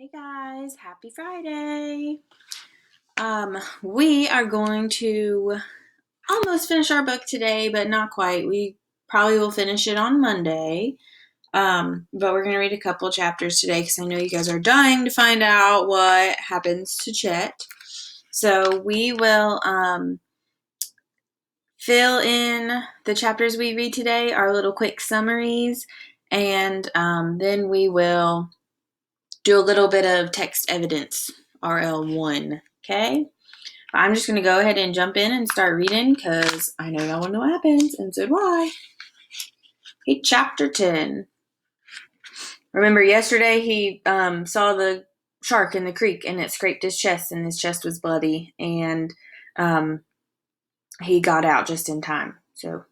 Hey guys, happy Friday. We are going to almost finish our book today, but not quite. We probably will finish it on Monday. But we're going to read a couple chapters today because I know you guys are dying to find out what happens to Chet. So we will fill in the chapters we read today, our little quick summaries, and then we will do a little bit of text evidence, RL.1, okay? I'm just going to go ahead and jump in and start reading because I know y'all want to know what happens, and so do I. Okay, chapter 10. Remember yesterday he saw the shark in the creek and it scraped his chest and his chest was bloody and he got out just in time. So,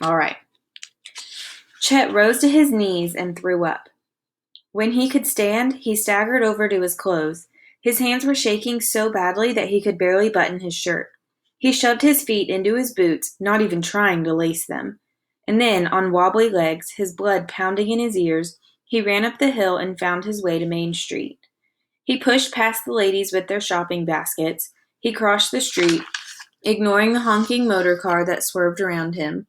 all right. Chet rose to his knees and threw up. When he could stand, he staggered over to his clothes. His hands were shaking so badly that he could barely button his shirt. He shoved his feet into his boots, not even trying to lace them. And then, on wobbly legs, his blood pounding in his ears, he ran up the hill and found his way to Main Street. He pushed past the ladies with their shopping baskets. He crossed the street, ignoring the honking motor car that swerved around him.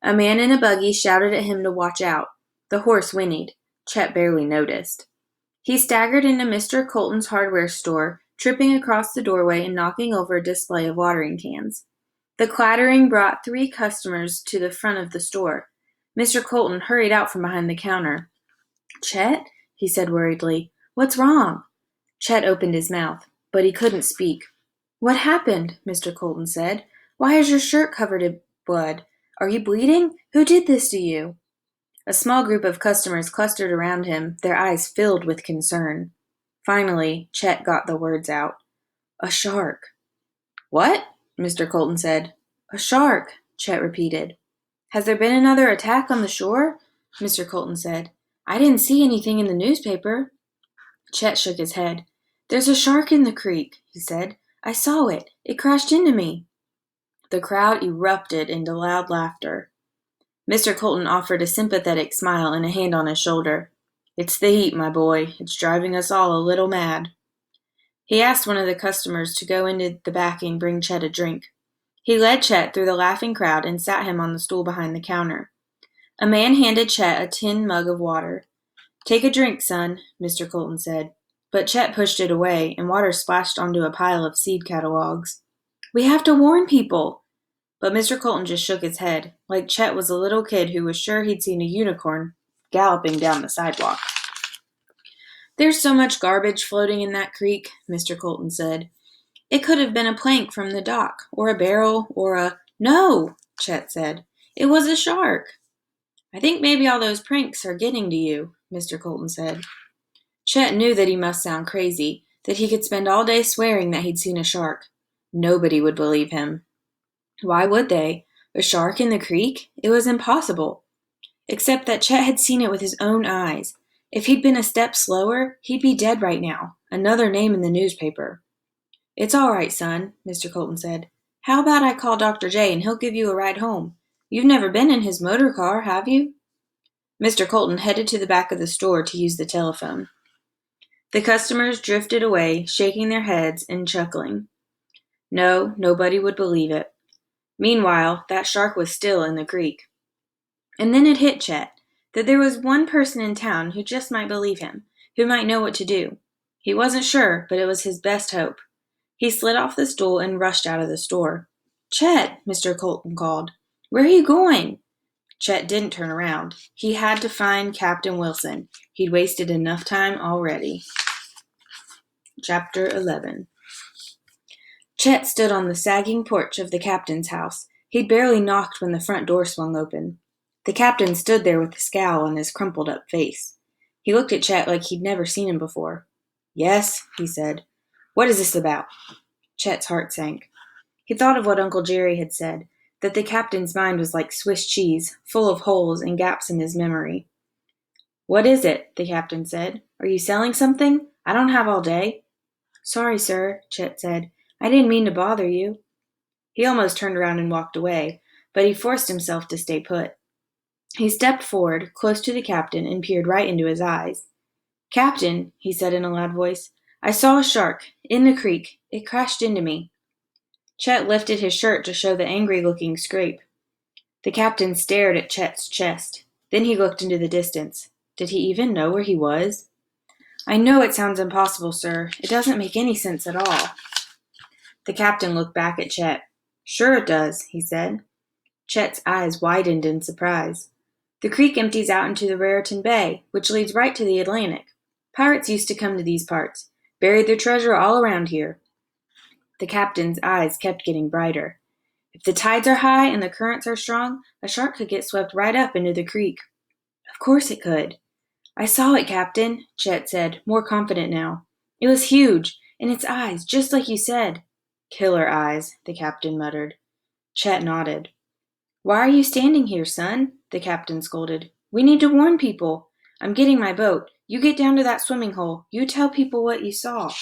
A man in a buggy shouted at him to watch out. The horse whinnied. Chet barely noticed. He staggered into Mr. Colton's hardware store, tripping across the doorway and knocking over a display of watering cans. The clattering brought 3 customers to the front of the store. Mr. Colton hurried out from behind the counter. "Chet?" he said worriedly. "What's wrong?" Chet opened his mouth, but he couldn't speak. "What happened?" Mr. Colton said. "Why is your shirt covered in blood? Are you bleeding? Who did this to you?" A small group of customers clustered around him, their eyes filled with concern. Finally, Chet got the words out. "A shark." "What?" Mr. Colton said. "A shark," Chet repeated. "Has there been another attack on the shore?" Mr. Colton said. "I didn't see anything in the newspaper." Chet shook his head. "There's a shark in the creek," he said. "I saw it. It crashed into me." The crowd erupted into loud laughter. Mr. Colton offered a sympathetic smile and a hand on his shoulder. "It's the heat, my boy. It's driving us all a little mad." He asked one of the customers to go into the back and bring Chet a drink. He led Chet through the laughing crowd and sat him on the stool behind the counter. A man handed Chet a tin mug of water. "Take a drink, son," Mr. Colton said. But Chet pushed it away, and water splashed onto a pile of seed catalogs. "We have to warn people." But Mr. Colton just shook his head, like Chet was a little kid who was sure he'd seen a unicorn galloping down the sidewalk. "There's so much garbage floating in that creek," Mr. Colton said. "It could have been a plank from the dock, or a barrel, or a—" "No," Chet said. "It was a shark." "I think maybe all those pranks are getting to you," Mr. Colton said. Chet knew that he must sound crazy, that he could spend all day swearing that he'd seen a shark. Nobody would believe him. Why would they? A shark in the creek? It was impossible. Except that Chet had seen it with his own eyes. If he'd been a step slower, he'd be dead right now. Another name in the newspaper. "It's all right, son," Mr. Colton said. "How about I call Dr. J and he'll give you a ride home? You've never been in his motor car, have you?" Mr. Colton headed to the back of the store to use the telephone. The customers drifted away, shaking their heads and chuckling. No, nobody would believe it. Meanwhile, that shark was still in the creek. And then it hit Chet that there was one person in town who just might believe him, who might know what to do. He wasn't sure, but it was his best hope. He slid off the stool and rushed out of the store. "Chet," Mr. Colton called. "Where are you going?" Chet didn't turn around. He had to find Captain Wilson. He'd wasted enough time already. Chapter 11. Chet stood on the sagging porch of the captain's house. He'd barely knocked when the front door swung open. The captain stood there with a scowl on his crumpled-up face. He looked at Chet like he'd never seen him before. "Yes," he said. "What is this about?" Chet's heart sank. He thought of what Uncle Jerry had said, that the captain's mind was like Swiss cheese, full of holes and gaps in his memory. "What is it?" the captain said. "Are you selling something? I don't have all day." "Sorry, sir," Chet said. "I didn't mean to bother you." He almost turned around and walked away, but he forced himself to stay put. He stepped forward, close to the captain, and peered right into his eyes. "Captain," he said in a loud voice, "I saw a shark, in the creek. It crashed into me." Chet lifted his shirt to show the angry-looking scrape. The captain stared at Chet's chest. Then he looked into the distance. Did he even know where he was? "I know it sounds impossible, sir. It doesn't make any sense at all." The captain looked back at Chet. "Sure it does," he said. Chet's eyes widened in surprise. "The creek empties out into the Raritan Bay, which leads right to the Atlantic. Pirates used to come to these parts, buried their treasure all around here." The captain's eyes kept getting brighter. "If the tides are high and the currents are strong, a shark could get swept right up into the creek." "Of course it could." "I saw it, Captain," Chet said, more confident now. "It was huge, and its eyes, just like you said." "Killer eyes," the captain muttered. Chet nodded. "Why are you standing here, son?" the captain scolded. "We need to warn people. I'm getting my boat. You get down to that swimming hole. You tell people what you saw."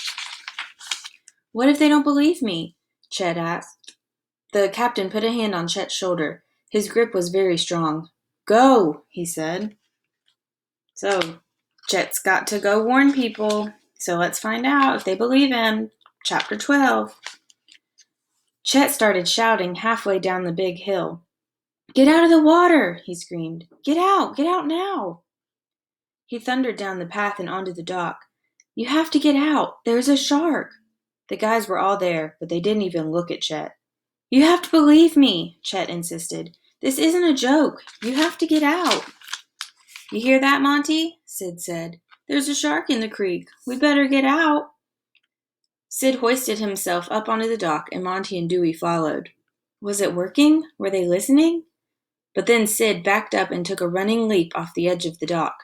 "What if they don't believe me?" Chet asked. The captain put a hand on Chet's shoulder. His grip was very strong. "Go," he said. So, Chet's got to go warn people. So let's find out if they believe him. Chapter 12. Chet started shouting halfway down the big hill. "Get out of the water!" he screamed. Get out now!" He thundered down the path and onto the dock. "You have to get out! There's a shark!" The guys were all there, but they didn't even look at Chet. "You have to believe me," Chet insisted. "This isn't a joke. You have to get out." "You hear that, Monty?" Sid said. "There's a shark in the creek. We better get out." Sid hoisted himself up onto the dock, and Monty and Dewey followed. Was it working? Were they listening? But then Sid backed up and took a running leap off the edge of the dock.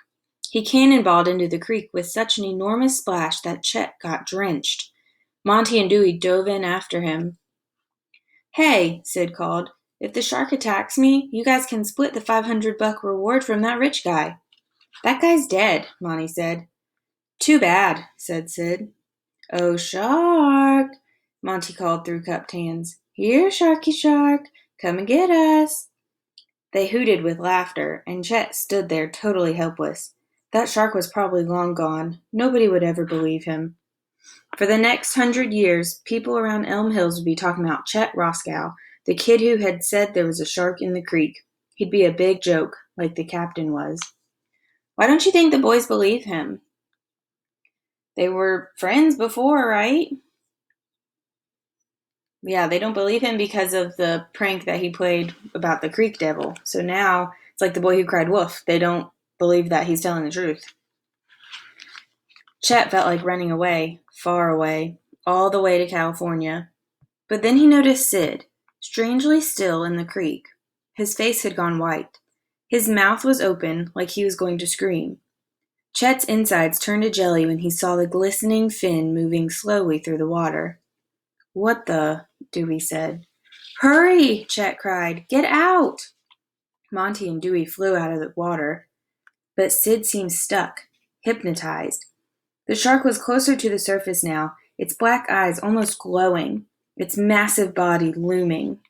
He cannonballed into the creek with such an enormous splash that Chet got drenched. Monty and Dewey dove in after him. "Hey," Sid called, "if the shark attacks me, you guys can split the $500 reward from that rich guy." "That guy's dead," Monty said. "Too bad," said Sid. "Oh, shark," Monty called through cupped hands. "Here, Sharky Shark, come and get us." They hooted with laughter, and Chet stood there totally helpless. That shark was probably long gone. Nobody would ever believe him. For the next 100 years, people around Elm Hills would be talking about Chet Roscoe, the kid who had said there was a shark in the creek. He'd be a big joke, like the captain was. Why don't you think the boys believe him? They were friends before, right? Yeah, they don't believe him because of the prank that he played about the creek devil. So now it's like the boy who cried wolf. They don't believe that he's telling the truth. Chet felt like running away, far away, all the way to California. But then he noticed Sid, strangely still in the creek. His face had gone white. His mouth was open, like he was going to scream. Chet's insides turned to jelly when he saw the glistening fin moving slowly through the water. "What the?" Dewey said. "Hurry!" Chet cried. "Get out!" Monty and Dewey flew out of the water, but Sid seemed stuck, hypnotized. The shark was closer to the surface now, its black eyes almost glowing, its massive body looming.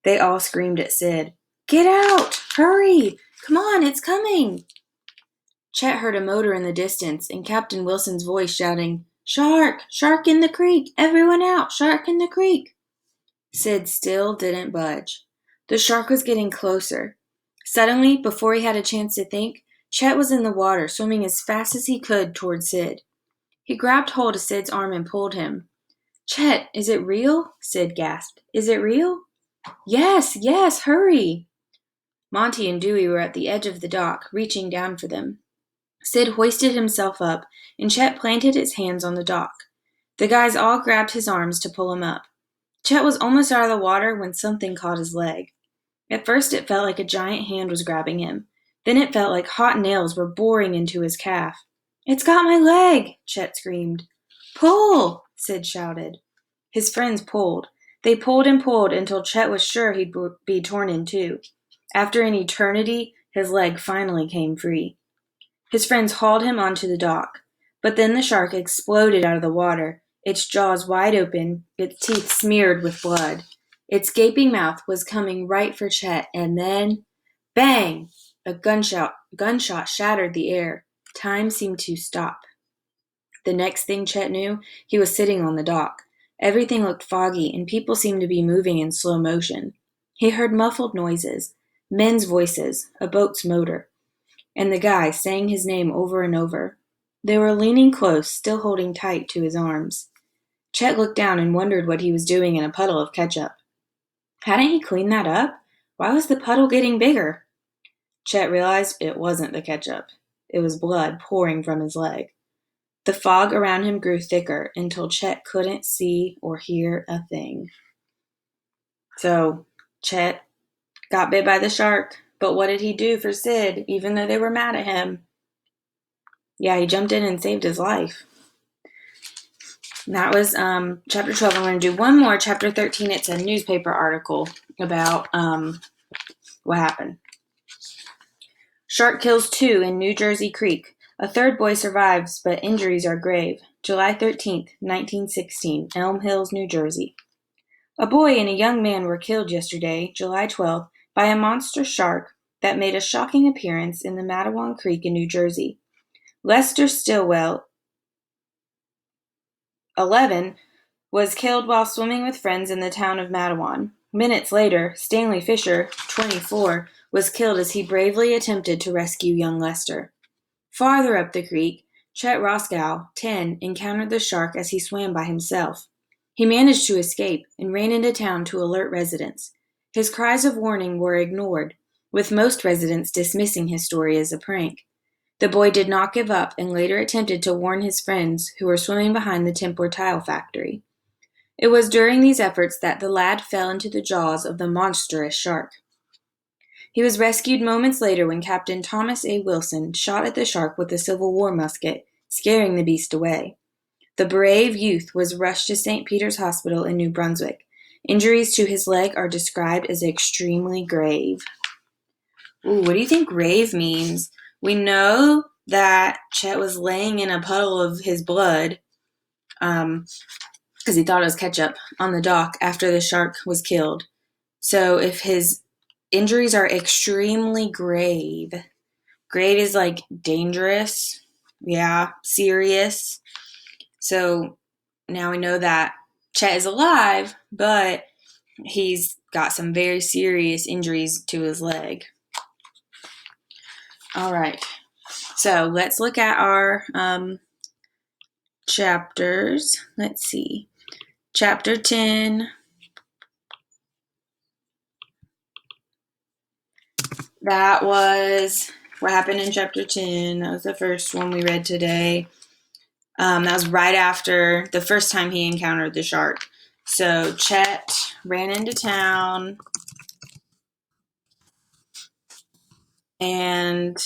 They all screamed at Sid. "Get out! Hurry! Come on, it's coming!" Chet heard a motor in the distance and Captain Wilson's voice shouting, "Shark! Shark in the creek! Everyone out! Shark in the creek!" Sid still didn't budge. The shark was getting closer. Suddenly, before he had a chance to think, Chet was in the water, swimming as fast as he could toward Sid. He grabbed hold of Sid's arm and pulled him. "Chet, is it real?" Sid gasped. "Is it real?" Yes, hurry!" Monty and Dewey were at the edge of the dock, reaching down for them. Sid hoisted himself up, and Chet planted his hands on the dock. The guys all grabbed his arms to pull him up. Chet was almost out of the water when something caught his leg. At first it felt like a giant hand was grabbing him. Then it felt like hot nails were boring into his calf. "It's got my leg!" Chet screamed. "Pull!" Sid shouted. His friends pulled. They pulled and pulled until Chet was sure he'd be torn in two. After an eternity, his leg finally came free. His friends hauled him onto the dock. But then the shark exploded out of the water, its jaws wide open, its teeth smeared with blood. Its gaping mouth was coming right for Chet, and then, bang! A gunshot shattered the air. Time seemed to stop. The next thing Chet knew, he was sitting on the dock. Everything looked foggy, and people seemed to be moving in slow motion. He heard muffled noises, men's voices, a boat's motor, and the guy saying his name over and over. They were leaning close, still holding tight to his arms. Chet looked down and wondered what he was doing in a puddle of ketchup. Hadn't he cleaned that up? Why was the puddle getting bigger? Chet realized it wasn't the ketchup. It was blood pouring from his leg. The fog around him grew thicker until Chet couldn't see or hear a thing. So, Chet got bit by the shark, but what did he do for Sid, even though they were mad at him? Yeah, he jumped in and saved his life. And that was chapter 12. I'm going to do one more. Chapter 13, it's a newspaper article about what happened. Shark kills 2 in New Jersey Creek. A third boy survives, but injuries are grave. July 13th, 1916, Elm Hills, New Jersey. A boy and a young man were killed yesterday, July 12th, by a monster shark that made a shocking appearance in the Matawan Creek in New Jersey. Lester Stillwell, 11, was killed while swimming with friends in the town of Matawan. Minutes later, Stanley Fisher, 24, was killed as he bravely attempted to rescue young Lester. Farther up the creek, Chet Roscoe, 10, encountered the shark as he swam by himself. He managed to escape and ran into town to alert residents. His cries of warning were ignored, with most residents dismissing his story as a prank. The boy did not give up and later attempted to warn his friends who were swimming behind the Tempur tile factory. It was during these efforts that the lad fell into the jaws of the monstrous shark. He was rescued moments later when Captain Thomas A. Wilson shot at the shark with a Civil War musket, scaring the beast away. The brave youth was rushed to St. Peter's Hospital in New Brunswick. Injuries to his leg are described as extremely grave. Ooh, what do you think grave means? We know that Chet was laying in a puddle of his blood, because he thought it was ketchup, on the dock after the shark was killed. So if his injuries are extremely grave is like dangerous, yeah, serious. So now we know that Chet is alive, but he's got some very serious injuries to his leg. All right, so let's look at our chapters. Let's see. Chapter 10. That was what happened in chapter 10. That was the first one we read today. That was right after the first time he encountered the shark. So Chet ran into town and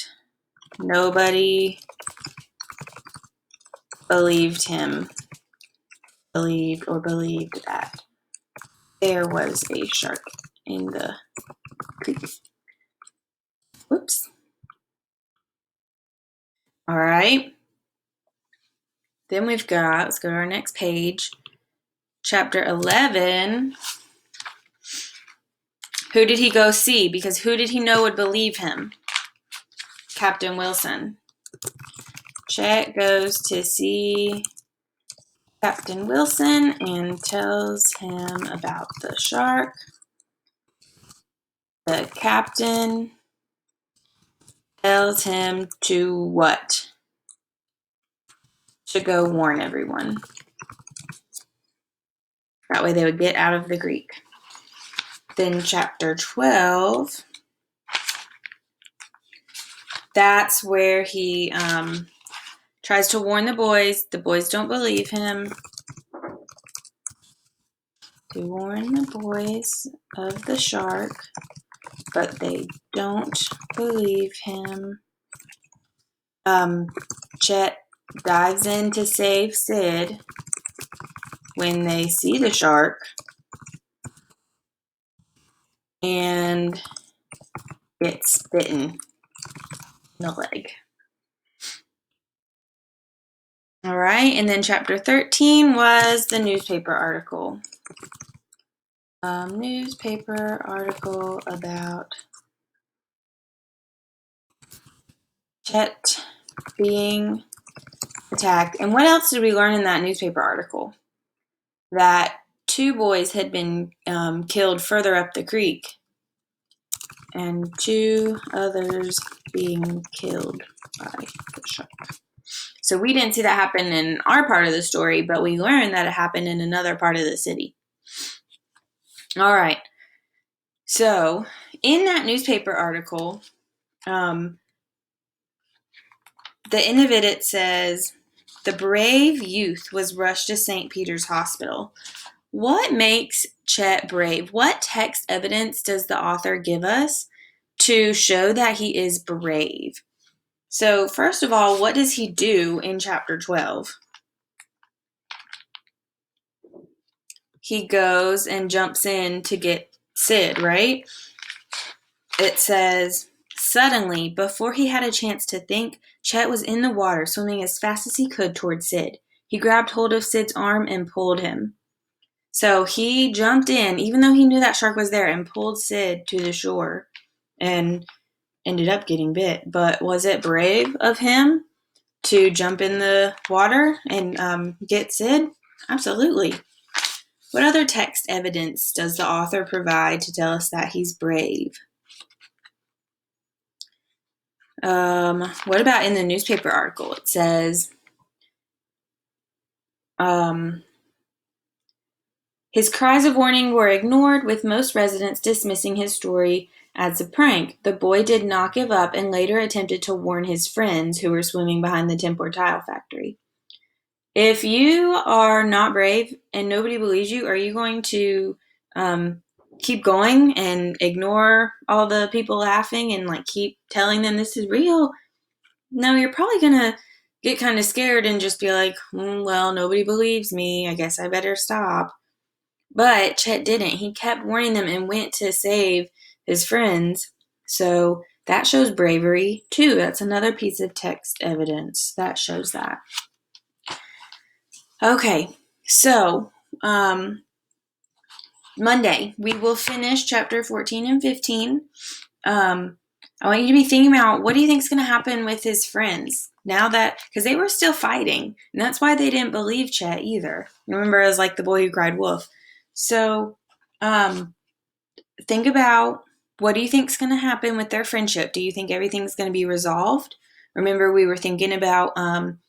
nobody believed him. Believed that there was a shark in the creek. Whoops. All right. Then we've got, let's go to our next page, chapter 11. Who did he go see? Because who did he know would believe him? Captain Wilson. Chet goes to see Captain Wilson and tells him about the shark. The captain tells him to what? To go warn everyone. That way they would get out of the creek. Then chapter 12, that's where he tries to warn the boys. The boys don't believe him. To warn the boys of the shark, but they don't believe him. Chet dives in to save Sid when they see the shark and gets bitten in the leg. All right, and then chapter 13 was the newspaper article. Newspaper article about Chet being attacked. And what else did we learn in that newspaper article? That 2 boys had been killed further up the creek, and 2 others being killed by the shark. So we didn't see that happen in our part of the story, but we learned that it happened in another part of the city. All right. So in that newspaper article, the end of it says, the brave youth was rushed to St. Peter's Hospital. What makes Chet brave? What text evidence does the author give us to show that he is brave? So first of all, what does he do in chapter 12? He goes and jumps in to get Sid, right? It says, suddenly, before he had a chance to think, Chet was in the water, swimming as fast as he could toward Sid. He grabbed hold of Sid's arm and pulled him. So he jumped in, even though he knew that shark was there, and pulled Sid to the shore and ended up getting bit. But was it brave of him to jump in the water and get Sid? Absolutely. What other text evidence does the author provide to tell us that he's brave? What about in the newspaper article? It says, his cries of warning were ignored, with most residents dismissing his story as a prank. The boy did not give up and later attempted to warn his friends who were swimming behind the Tempur tile factory. If you are not brave and nobody believes you, are you going to keep going and ignore all the people laughing and like keep telling them this is real? No, you're probably going to get kind of scared and just be like, well, nobody believes me. I guess I better stop. But Chet didn't. He kept warning them and went to save his friends. So that shows bravery too. That's another piece of text evidence that shows that. Okay, so Monday, we will finish chapter 14 and 15. I want you to be thinking about, what do you think is going to happen with his friends now that, because they were still fighting, and that's why they didn't believe Chet either. Remember, it was like the boy who cried wolf. So think about, what do you think is going to happen with their friendship? Do you think everything's going to be resolved? Remember, we were thinking about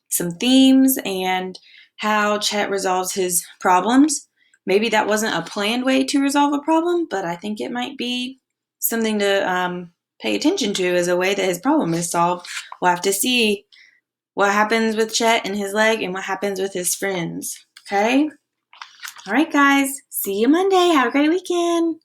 some themes and how Chet resolves his problems. Maybe that wasn't a planned way to resolve a problem, but I think it might be something to pay attention to as a way that his problem is solved. We'll have to see what happens with Chet and his leg and what happens with his friends. Okay? All right, guys. See you Monday. Have a great weekend.